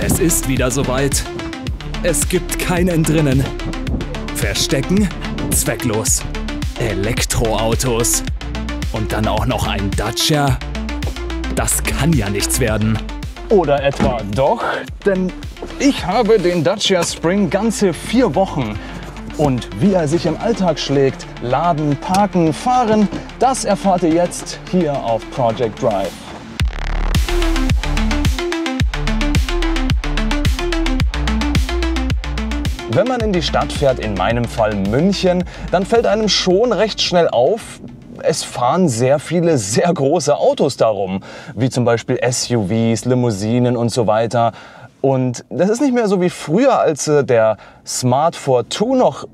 Es ist wieder soweit. Es gibt kein Entrinnen. Verstecken? Zwecklos. Elektroautos. Und dann auch noch ein Dacia? Das kann ja nichts werden. Oder etwa doch? Denn ich habe den Dacia Spring ganze 4 Wochen. Und wie er sich im Alltag schlägt, laden, parken, fahren, das erfahrt ihr jetzt hier auf Project Drive. Wenn man in die Stadt fährt, in meinem Fall München, dann fällt einem schon recht schnell auf, es fahren sehr viele sehr große Autos darum, wie zum Beispiel SUVs, Limousinen und so weiter. Und das ist nicht mehr so wie früher, als der Smart Fortwo noch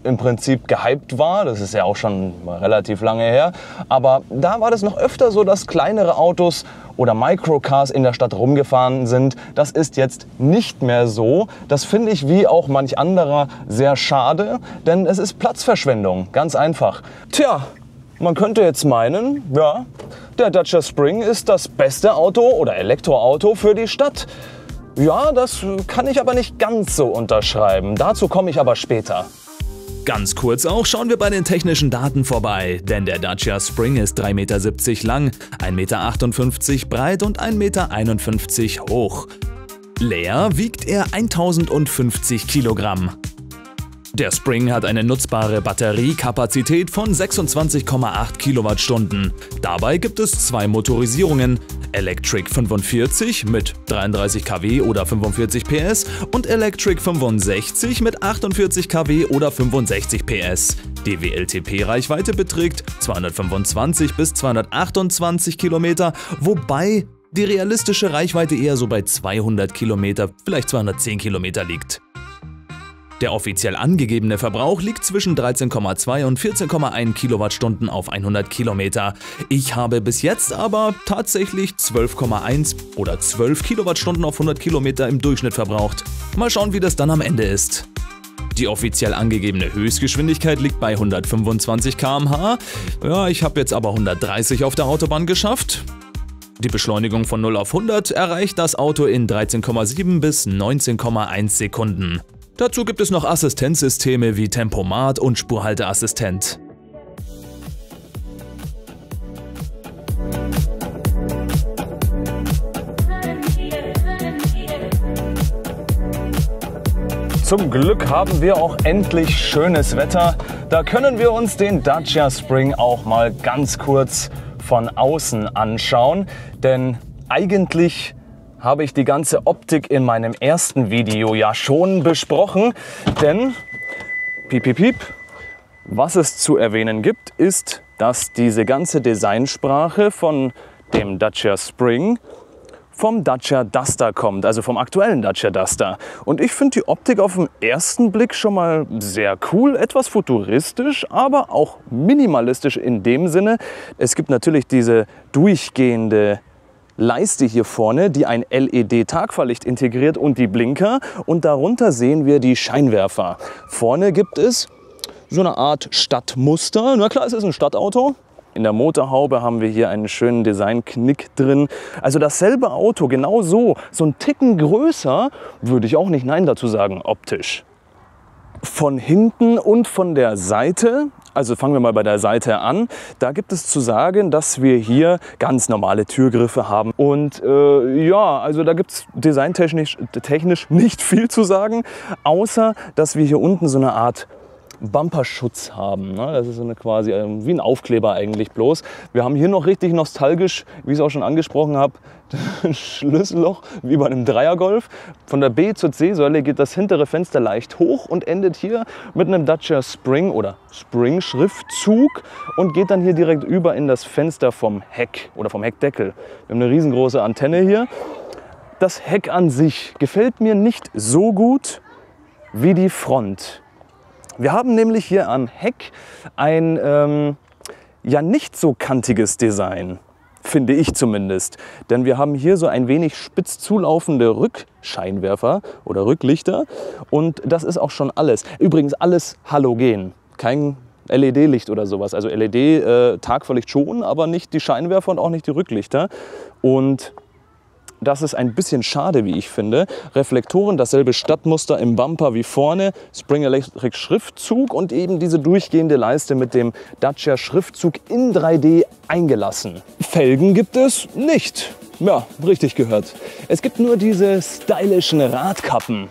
im Prinzip gehypt war. Das ist ja auch schon relativ lange her. Aber da war das noch öfter so, dass kleinere Autos oder Microcars in der Stadt rumgefahren sind. Das ist jetzt nicht mehr so. Das finde ich wie auch manch anderer sehr schade, denn es ist Platzverschwendung, ganz einfach. Tja, man könnte jetzt meinen, ja, der Dacia Spring ist das beste Auto oder Elektroauto für die Stadt. Ja, das kann ich aber nicht ganz so unterschreiben. Dazu komme ich aber später. Ganz kurz auch schauen wir bei den technischen Daten vorbei, denn der Dacia Spring ist 3,70 Meter lang, 1,58 Meter breit und 1,51 Meter hoch. Leer wiegt er 1050 Kilogramm. Der Spring hat eine nutzbare Batteriekapazität von 26,8 Kilowattstunden. Dabei gibt es 2 Motorisierungen, Electric 45 mit 33 kW oder 45 PS und Electric 65 mit 48 kW oder 65 PS. Die WLTP-Reichweite beträgt 225 bis 228 Kilometer, wobei die realistische Reichweite eher so bei 200 Kilometer, vielleicht 210 Kilometer liegt. Der offiziell angegebene Verbrauch liegt zwischen 13,2 und 14,1 Kilowattstunden auf 100 Kilometer. Ich habe bis jetzt aber tatsächlich 12,1 oder 12 Kilowattstunden auf 100 Kilometer im Durchschnitt verbraucht. Mal schauen, wie das dann am Ende ist. Die offiziell angegebene Höchstgeschwindigkeit liegt bei 125 km/h. Ja, ich habe jetzt aber 130 auf der Autobahn geschafft. Die Beschleunigung von 0 auf 100 erreicht das Auto in 13,7 bis 19,1 Sekunden. Dazu gibt es noch Assistenzsysteme wie Tempomat und Spurhalteassistent. Zum Glück haben wir auch endlich schönes Wetter. Da können wir uns den Dacia Spring auch mal ganz kurz von außen anschauen. Denn eigentlich habe ich die ganze Optik in meinem ersten Video ja schon besprochen, denn piep, piep, piep, was es zu erwähnen gibt, ist, dass diese ganze Designsprache von dem Dacia Spring vom Dacia Duster kommt, also vom aktuellen Dacia Duster. Und ich finde die Optik auf den ersten Blick schon mal sehr cool, etwas futuristisch, aber auch minimalistisch in dem Sinne. Es gibt natürlich diese durchgehende Leiste hier vorne, die ein LED-Tagfahrlicht integriert und die Blinker. Und darunter sehen wir die Scheinwerfer. Vorne gibt es so eine Art Stadtmuster. Na klar, es ist ein Stadtauto. In der Motorhaube haben wir hier einen schönen Designknick drin. Also dasselbe Auto, genau so ein Ticken größer, würde ich auch nicht nein dazu sagen, optisch. Von hinten und von der Seite, also fangen wir mal bei der Seite an, da gibt es zu sagen, dass wir hier ganz normale Türgriffe haben. Und ja, also da gibt es designtechnisch nicht viel zu sagen, außer dass wir hier unten so eine Art Bumperschutz haben. Das ist so eine quasi wie ein Aufkleber eigentlich bloß. Wir haben hier noch richtig nostalgisch, wie ich es auch schon angesprochen habe, das Schlüsselloch wie bei einem Dreiergolf. Von der B zur C-Säule geht das hintere Fenster leicht hoch und endet hier mit einem Dacia Spring oder Spring-Schriftzug und geht dann hier direkt über in das Fenster vom Heck oder vom Heckdeckel. Wir haben eine riesengroße Antenne hier. Das Heck an sich gefällt mir nicht so gut wie die Front. Wir haben nämlich hier am Heck ein ja nicht so kantiges Design, finde ich zumindest. Denn wir haben hier so ein wenig spitz zulaufende Rückscheinwerfer oder Rücklichter und das ist auch schon alles. Übrigens alles halogen, kein LED-Licht oder sowas. Also LED-Tagfahrlicht schon, aber nicht die Scheinwerfer und auch nicht die Rücklichter. Und das ist ein bisschen schade, wie ich finde. Reflektoren, dasselbe Stadtmuster im Bumper wie vorne, Spring Electric Schriftzug und eben diese durchgehende Leiste mit dem Dacia Schriftzug in 3D eingelassen. Felgen gibt es nicht. Ja, richtig gehört. Es gibt nur diese stylischen Radkappen.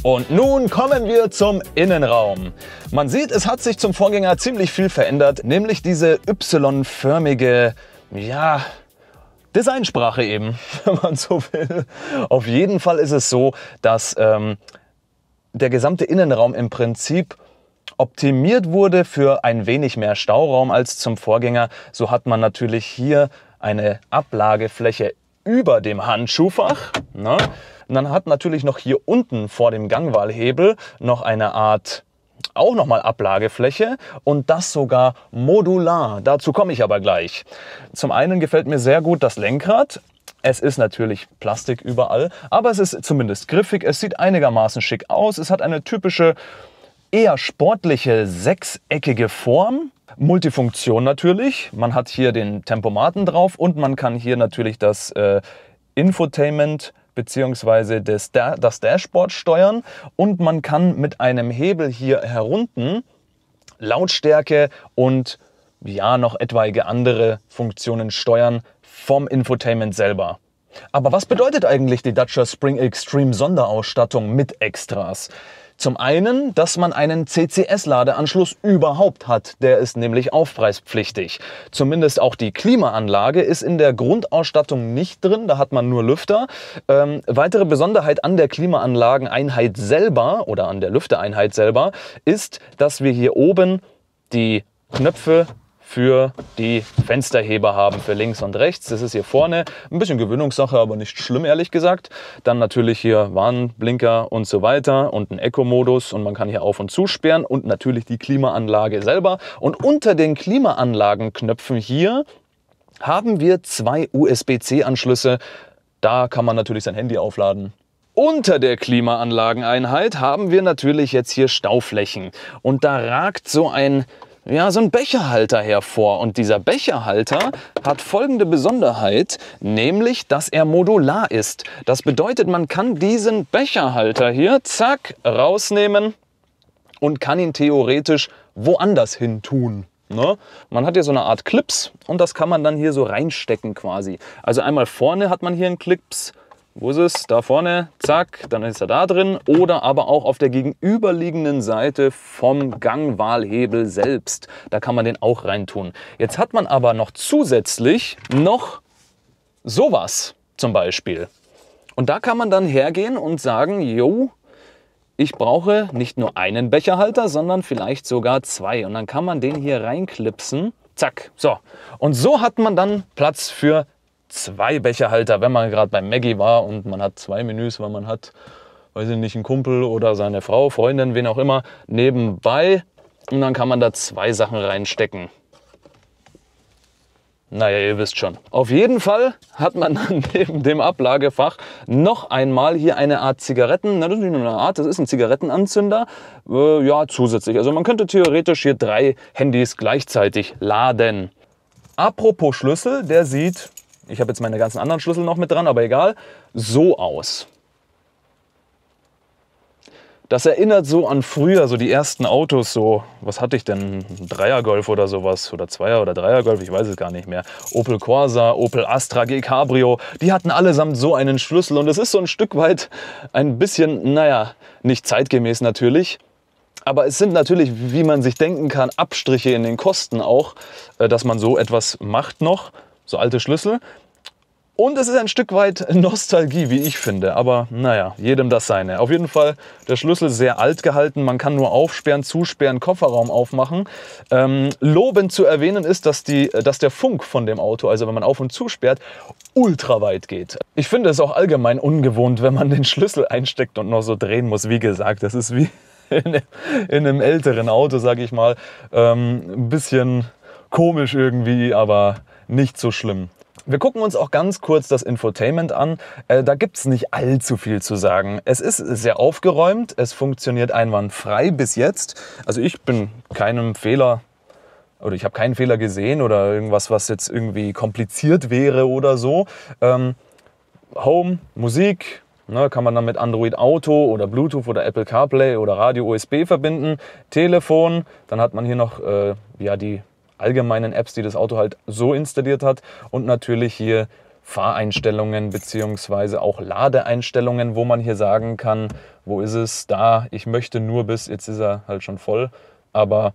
Und nun kommen wir zum Innenraum. Man sieht, es hat sich zum Vorgänger ziemlich viel verändert, nämlich diese Y-förmige, ja, Designsprache eben, wenn man so will. Auf jeden Fall ist es so, dass der gesamte Innenraum im Prinzip optimiert wurde für ein wenig mehr Stauraum als zum Vorgänger. So hat man natürlich hier eine Ablagefläche über dem Handschuhfach. Ne? Und dann hat natürlich noch hier unten vor dem Gangwahlhebel noch eine Art, auch nochmal Ablagefläche und das sogar modular. Dazu komme ich aber gleich. Zum einen gefällt mir sehr gut das Lenkrad. Es ist natürlich Plastik überall, aber es ist zumindest griffig. Es sieht einigermaßen schick aus. Es hat eine typische, eher sportliche, sechseckige Form. Multifunktion natürlich. Man hat hier den Tempomaten drauf und man kann hier natürlich das Infotainment bzw. das Dashboard steuern und man kann mit einem Hebel hier herunten Lautstärke und ja noch etwaige andere Funktionen steuern vom Infotainment selber. Aber was bedeutet eigentlich die Dacia Spring Extreme Sonderausstattung mit Extras? Zum einen, dass man einen CCS-Ladeanschluss überhaupt hat. Der ist nämlich aufpreispflichtig. Zumindest auch die Klimaanlage ist in der Grundausstattung nicht drin. Da hat man nur Lüfter. Weitere Besonderheit an der Klimaanlageneinheit selber oder an der Lüftereinheit selber ist, dass wir hier oben die Knöpfe für die Fensterheber haben, für links und rechts. Das ist hier vorne ein bisschen Gewöhnungssache, aber nicht schlimm, ehrlich gesagt. Dann natürlich hier Warnblinker und so weiter und ein Eco-Modus und man kann hier auf- und zusperren und natürlich die Klimaanlage selber. Und unter den Klimaanlagenknöpfen hier haben wir zwei USB-C-Anschlüsse. Da kann man natürlich sein Handy aufladen. Unter der Klimaanlageneinheit haben wir natürlich jetzt hier Stauflächen und da ragt so ein Becherhalter hervor. Und dieser Becherhalter hat folgende Besonderheit, nämlich, dass er modular ist. Das bedeutet, man kann diesen Becherhalter hier, zack, rausnehmen und kann ihn theoretisch woanders hin tun. Ne? Man hat hier so eine Art Clips und das kann man dann hier so reinstecken quasi. Also einmal vorne hat man hier einen Clips. Wo ist es? Da vorne, zack, dann ist er da drin. Oder aber auch auf der gegenüberliegenden Seite vom Gangwahlhebel selbst. Da kann man den auch reintun. Jetzt hat man aber noch zusätzlich noch sowas zum Beispiel. Und da kann man dann hergehen und sagen, jo, ich brauche nicht nur einen Becherhalter, sondern vielleicht sogar zwei. Und dann kann man den hier reinklipsen. Zack, so. Und so hat man dann Platz für zwei Becherhalter, wenn man gerade beim Maggi war und man hat zwei Menüs, weil man hat, weiß ich nicht, einen Kumpel oder seine Frau, Freundin, wen auch immer, nebenbei und dann kann man da zwei Sachen reinstecken. Naja, ihr wisst schon. Auf jeden Fall hat man dann neben dem Ablagefach noch einmal hier eine Art Zigaretten, das ist nicht nur eine Art, das ist ein Zigarettenanzünder, ja, zusätzlich. Also man könnte theoretisch hier drei Handys gleichzeitig laden. Apropos Schlüssel, der sieht, ich habe jetzt meine ganzen anderen Schlüssel noch mit dran, aber egal, so aus. Das erinnert so an früher, so die ersten Autos, so, was hatte ich denn, ein Dreier-Golf oder sowas, oder Zweier- oder Dreier-Golf, ich weiß es gar nicht mehr. Opel Corsa, Opel Astra, G-Cabrio, die hatten allesamt so einen Schlüssel und es ist so ein Stück weit ein bisschen, naja, nicht zeitgemäß natürlich, aber es sind natürlich, wie man sich denken kann, Abstriche in den Kosten auch, dass man so etwas macht noch. So alte Schlüssel. Und es ist ein Stück weit Nostalgie, wie ich finde. Aber naja, jedem das seine. Auf jeden Fall der Schlüssel sehr alt gehalten. Man kann nur aufsperren, zusperren, Kofferraum aufmachen. Lobend zu erwähnen ist, dass der Funk von dem Auto, also wenn man auf- und zusperrt, ultra weit geht. Ich finde es auch allgemein ungewohnt, wenn man den Schlüssel einsteckt und noch so drehen muss. Wie gesagt, das ist wie in einem älteren Auto, sage ich mal. Ein bisschen komisch irgendwie, aber nicht so schlimm. Wir gucken uns auch ganz kurz das Infotainment an. Da gibt es nicht allzu viel zu sagen. Es ist sehr aufgeräumt, es funktioniert einwandfrei bis jetzt. Also ich bin keinem Fehler, oder ich habe keinen Fehler gesehen oder irgendwas, was jetzt irgendwie kompliziert wäre oder so. Home, Musik, ne, kann man dann mit Android Auto oder Bluetooth oder Apple CarPlay oder Radio USB verbinden. Telefon, dann hat man hier noch ja, die allgemeinen Apps, die das Auto halt so installiert hat, und natürlich hier Fahreinstellungen bzw. auch Ladeeinstellungen, wo man hier sagen kann, wo ist es, da, ich möchte nur bis, jetzt ist er halt schon voll, aber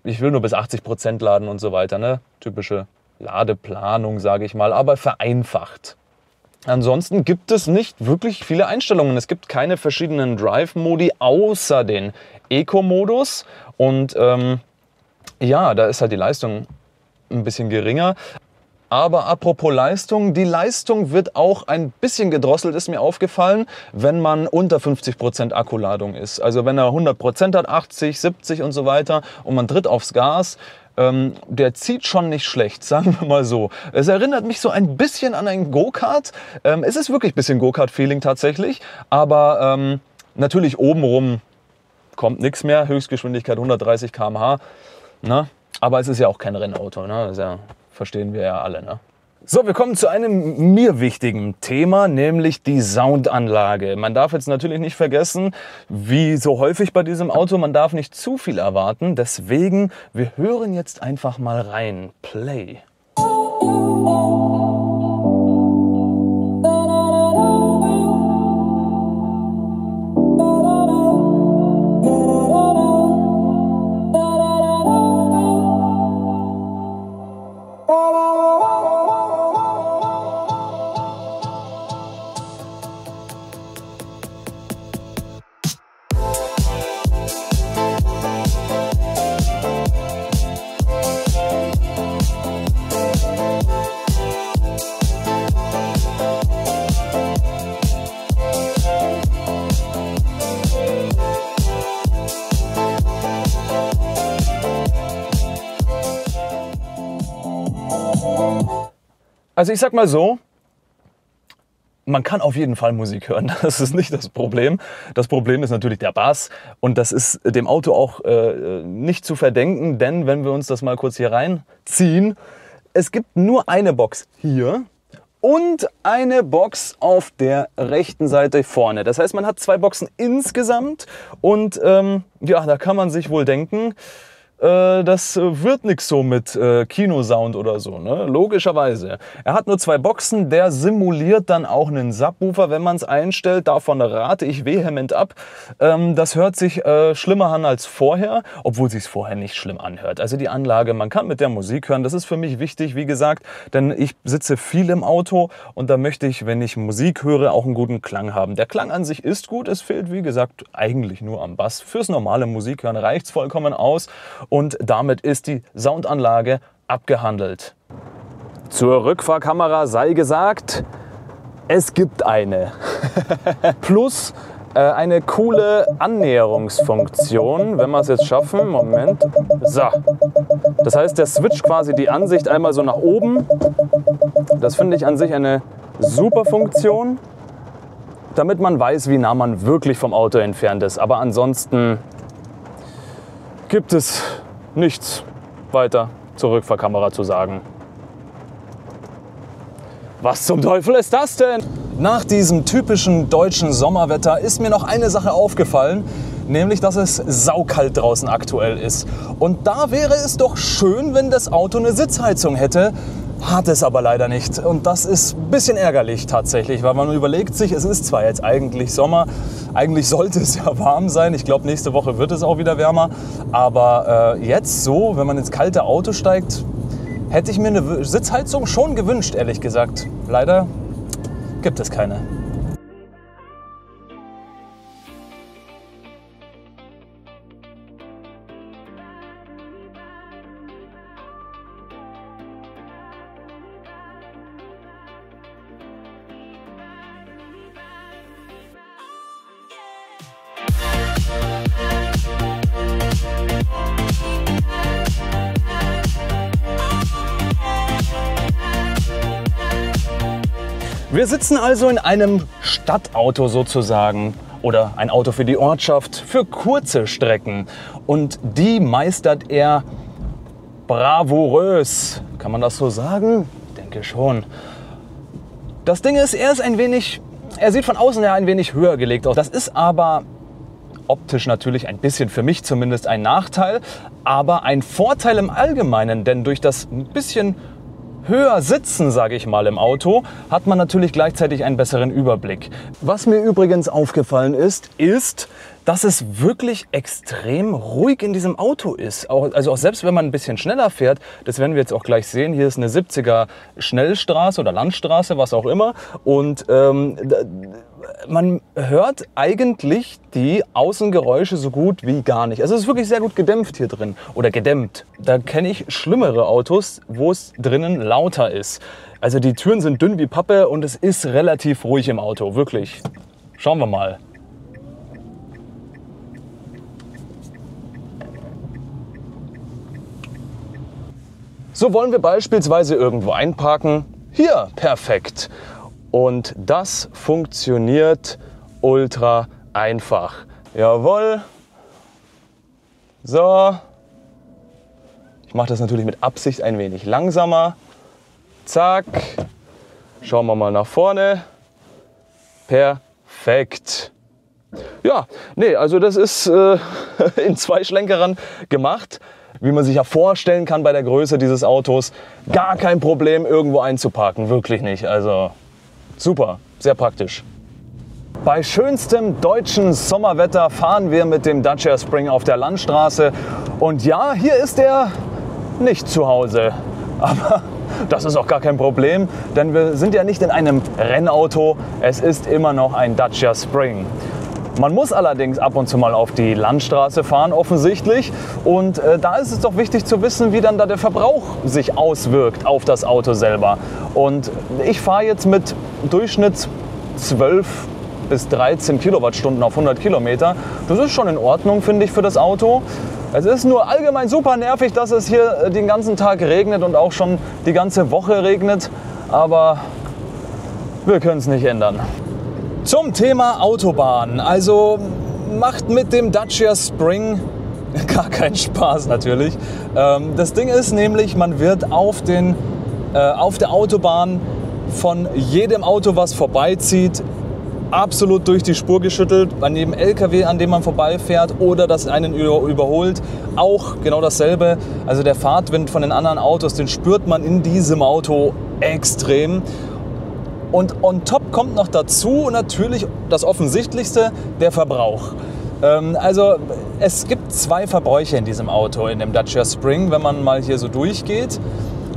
ich will nur bis 80% laden und so weiter, ne? Typische Ladeplanung, sage ich mal, aber vereinfacht. Ansonsten gibt es nicht wirklich viele Einstellungen. Es gibt keine verschiedenen Drive-Modi außer den Eco-Modus und ja, da ist halt die Leistung ein bisschen geringer. Aber apropos Leistung, die Leistung wird auch ein bisschen gedrosselt, ist mir aufgefallen, wenn man unter 50% Akkuladung ist. Also wenn er 100% hat, 80, 70 und so weiter und man tritt aufs Gas, der zieht schon nicht schlecht, sagen wir mal so. Es erinnert mich so ein bisschen an ein Go-Kart. Es ist wirklich ein bisschen Go-Kart-Feeling tatsächlich, aber natürlich obenrum kommt nichts mehr, Höchstgeschwindigkeit 130 km/h. Ne? Aber es ist ja auch kein Rennauto, ne? Das ja, verstehen wir ja alle. Ne? So, wir kommen zu einem mir wichtigen Thema, nämlich die Soundanlage. Man darf jetzt natürlich nicht vergessen, wie so häufig bei diesem Auto, man darf nicht zu viel erwarten. Deswegen, wir hören jetzt einfach mal rein. Play. Also ich sag mal so, man kann auf jeden Fall Musik hören, das ist nicht das Problem. Das Problem ist natürlich der Bass und das ist dem Auto auch nicht zu verdenken, denn wenn wir uns das mal kurz hier reinziehen, es gibt nur eine Box hier und eine Box auf der rechten Seite vorne. Das heißt, man hat zwei Boxen insgesamt und ja, da kann man sich wohl denken, das wird nichts so mit Kinosound oder so, ne? Logischerweise. Er hat nur zwei Boxen, der simuliert dann auch einen Subwoofer, wenn man es einstellt. Davon rate ich vehement ab. Das hört sich schlimmer an als vorher, obwohl es sich vorher nicht schlimm anhört. Also die Anlage, man kann mit der Musik hören. Das ist für mich wichtig, wie gesagt, denn ich sitze viel im Auto und da möchte ich, wenn ich Musik höre, auch einen guten Klang haben. Der Klang an sich ist gut, es fehlt, wie gesagt, eigentlich nur am Bass. Fürs normale Musikhören reicht es vollkommen aus. Und damit ist die Soundanlage abgehandelt. Zur Rückfahrkamera sei gesagt, es gibt eine. Plus eine coole Annäherungsfunktion, wenn wir es jetzt schaffen. Moment. So. Das heißt, der switcht quasi die Ansicht einmal so nach oben. Das finde ich an sich eine super Funktion, damit man weiß, wie nah man wirklich vom Auto entfernt ist. Aber ansonsten gibt es nichts weiter zur Rückfahrkamera zu sagen. Was zum Teufel ist das denn? Nach diesem typischen deutschen Sommerwetter ist mir noch eine Sache aufgefallen, nämlich dass es saukalt draußen aktuell ist. Und da wäre es doch schön, wenn das Auto eine Sitzheizung hätte. Hat es aber leider nicht. Und das ist ein bisschen ärgerlich tatsächlich, weil man überlegt sich, es ist zwar jetzt eigentlich Sommer, eigentlich sollte es ja warm sein. Ich glaube, nächste Woche wird es auch wieder wärmer. Aber jetzt so, wenn man ins kalte Auto steigt, hätte ich mir eine Sitzheizung schon gewünscht, ehrlich gesagt. Leider gibt es keine. Wir sitzen also in einem Stadtauto sozusagen oder ein Auto für die Ortschaft, für kurze Strecken. Und die meistert er bravourös. Kann man das so sagen? Ich denke schon. Das Ding ist, er sieht von außen her ein wenig höher gelegt aus. Das ist aber optisch natürlich ein bisschen, für mich zumindest, ein Nachteil, aber ein Vorteil im Allgemeinen, denn durch das ein bisschen höher sitzen, sage ich mal, im Auto, hat man natürlich gleichzeitig einen besseren Überblick. Was mir übrigens aufgefallen ist, dass es wirklich extrem ruhig in diesem Auto ist. Also auch selbst wenn man ein bisschen schneller fährt, das werden wir jetzt auch gleich sehen, hier ist eine 70er Schnellstraße oder Landstraße, was auch immer. Und man hört eigentlich die Außengeräusche so gut wie gar nicht. Also es ist wirklich sehr gut gedämpft hier drin oder gedämmt. Da kenne ich schlimmere Autos, wo es drinnen lauter ist. Also die Türen sind dünn wie Pappe und es ist relativ ruhig im Auto, wirklich. Schauen wir mal. So wollen wir beispielsweise irgendwo einparken. Hier, perfekt. Und das funktioniert ultra einfach. Jawohl. So. Ich mache das natürlich mit Absicht ein wenig langsamer. Zack. Schauen wir mal nach vorne. Perfekt. Ja, nee, also das ist in 2 Schlenkerern gemacht. Wie man sich ja vorstellen kann bei der Größe dieses Autos. Gar kein Problem, irgendwo einzuparken. Wirklich nicht. Also super, sehr praktisch. Bei schönstem deutschen Sommerwetter fahren wir mit dem Dacia Spring auf der Landstraße. Und ja, hier ist er nicht zu Hause. Aber das ist auch gar kein Problem, denn wir sind ja nicht in einem Rennauto. Es ist immer noch ein Dacia Spring. Man muss allerdings ab und zu mal auf die Landstraße fahren, offensichtlich. Und da ist es doch wichtig zu wissen, wie dann da der Verbrauch sich auswirkt auf das Auto selber. Und ich fahre jetzt mit Durchschnitt 12 bis 13 Kilowattstunden auf 100 Kilometer. Das ist schon in Ordnung, finde ich, für das Auto. Es ist nur allgemein super nervig, dass es hier den ganzen Tag regnet und auch schon die ganze Woche regnet. Aber wir können es nicht ändern. Zum Thema Autobahn. Also macht mit dem Dacia Spring gar keinen Spaß natürlich. Das Ding ist nämlich, man wird auf der Autobahn von jedem Auto, was vorbeizieht, absolut durch die Spur geschüttelt. An jedem LKW, an dem man vorbeifährt oder das einen überholt, auch genau dasselbe. Also der Fahrtwind von den anderen Autos, den spürt man in diesem Auto extrem. Und on top kommt noch dazu natürlich das Offensichtlichste, der Verbrauch. Also es gibt 2 Verbräuche in diesem Auto, in dem Dacia Spring, wenn man mal hier so durchgeht.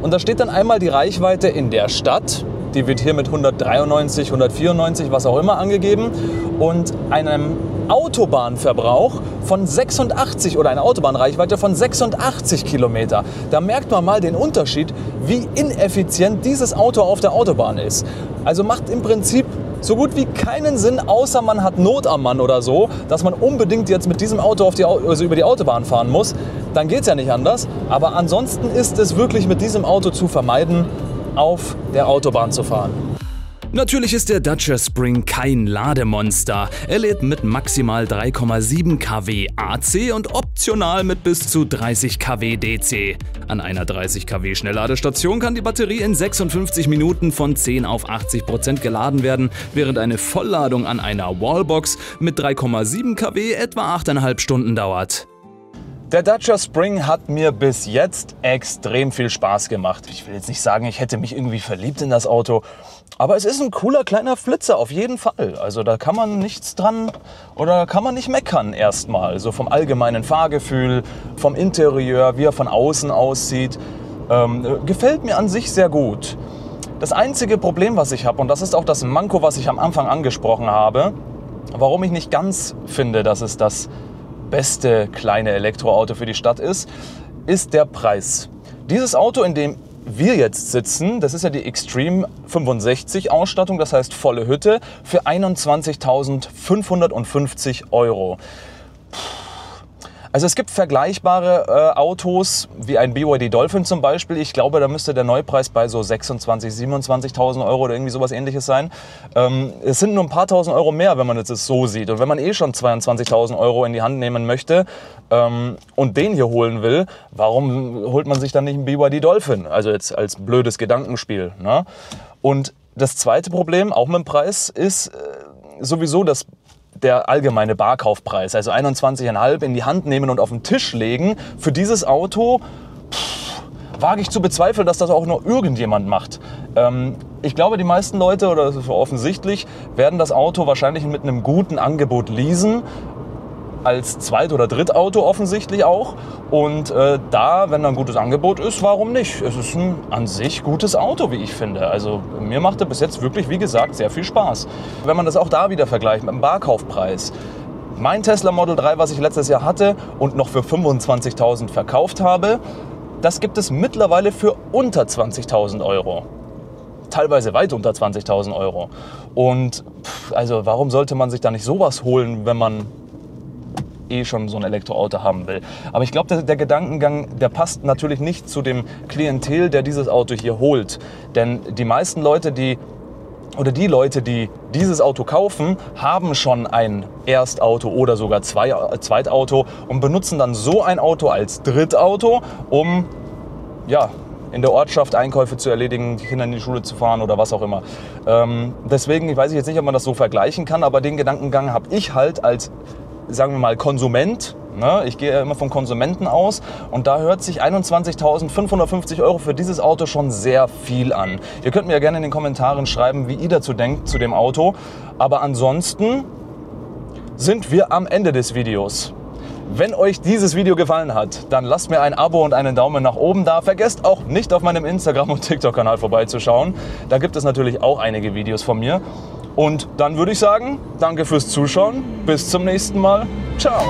Und da steht dann einmal die Reichweite in der Stadt. Die wird hier mit 193, 194, was auch immer angegeben. Und einem Autobahnverbrauch von 86 oder eine Autobahnreichweite von 86 Kilometer. Da merkt man mal den Unterschied, wie ineffizient dieses Auto auf der Autobahn ist. Also macht im Prinzip so gut wie keinen Sinn, außer man hat Not am Mann oder so, dass man unbedingt jetzt mit diesem Auto über die Autobahn fahren muss. Dann geht es ja nicht anders. Aber ansonsten ist es wirklich mit diesem Auto zu vermeiden, auf der Autobahn zu fahren. Natürlich ist der Dacia Spring kein Lademonster. Er lädt mit maximal 3,7 kW AC und optional mit bis zu 30 kW DC. An einer 30 kW Schnellladestation kann die Batterie in 56 Minuten von 10 auf 80% geladen werden, während eine Vollladung an einer Wallbox mit 3,7 kW etwa 8,5 Stunden dauert. Der Dacia Spring hat mir bis jetzt extrem viel Spaß gemacht. Ich will jetzt nicht sagen, ich hätte mich irgendwie verliebt in das Auto, aber es ist ein cooler kleiner Flitzer auf jeden Fall. Also da kann man nichts dran oder kann man nicht meckern erstmal. So vom allgemeinen Fahrgefühl, vom Interieur, wie er von außen aussieht, gefällt mir an sich sehr gut. Das einzige Problem, was ich habe, und das ist auch das Manko, was ich am Anfang angesprochen habe, warum ich nicht ganz finde, dass es das beste kleine Elektroauto für die Stadt ist der Preis. Dieses Auto, in dem wir jetzt sitzen, das ist ja die Extreme 65 Ausstattung, das heißt volle Hütte, für 21.550 €. Also es gibt vergleichbare Autos, wie ein BYD Dolphin zum Beispiel. Ich glaube, da müsste der Neupreis bei so 26.000, 27.000 Euro oder irgendwie sowas Ähnliches sein. Es sind nur ein paar tausend Euro mehr, wenn man es so sieht. Und wenn man eh schon 22.000 Euro in die Hand nehmen möchte und den hier holen will, warum holt man sich dann nicht einen BYD Dolphin? Also jetzt als blödes Gedankenspiel, ne? Und das zweite Problem, auch mit dem Preis, ist sowieso der allgemeine Barkaufpreis, also 21,5 in die Hand nehmen und auf den Tisch legen. Für dieses Auto wage ich zu bezweifeln, dass das auch nur irgendjemand macht. Ich glaube, die meisten Leute, oder das ist offensichtlich, werden das Auto wahrscheinlich mit einem guten Angebot leasen. Als Zweit- oder Drittauto offensichtlich auch. Und wenn da ein gutes Angebot ist, warum nicht? Es ist ein an sich gutes Auto, wie ich finde. Also mir macht er bis jetzt wirklich, wie gesagt, sehr viel Spaß. Wenn man das auch da wieder vergleicht mit dem Barkaufpreis. Mein Tesla Model 3, was ich letztes Jahr hatte und noch für 25.000 verkauft habe, das gibt es mittlerweile für unter 20.000 Euro. Teilweise weit unter 20.000 Euro. Und also warum sollte man sich da nicht sowas holen, wenn man schon so ein Elektroauto haben will. Aber ich glaube, der Gedankengang, der passt natürlich nicht zu dem Klientel, der dieses Auto hier holt. Denn die meisten Leute, die dieses Auto kaufen, haben schon ein Erstauto oder sogar Zweitauto und benutzen dann so ein Auto als Drittauto, um in der Ortschaft Einkäufe zu erledigen, die Kinder in die Schule zu fahren oder was auch immer. Deswegen weiß ich jetzt nicht, ob man das so vergleichen kann, aber den Gedankengang habe ich halt als, sagen wir mal, Konsument. Ne? Ich gehe ja immer vom Konsumenten aus und da hört sich 21.550 Euro für dieses Auto schon sehr viel an. Ihr könnt mir ja gerne in den Kommentaren schreiben, wie ihr dazu denkt, zu dem Auto. Aber ansonsten sind wir am Ende des Videos. Wenn euch dieses Video gefallen hat, dann lasst mir ein Abo und einen Daumen nach oben da. Vergesst auch nicht, auf meinem Instagram- und TikTok-Kanal vorbeizuschauen. Da gibt es natürlich auch einige Videos von mir. Und dann würde ich sagen, danke fürs Zuschauen. Bis zum nächsten Mal. Ciao.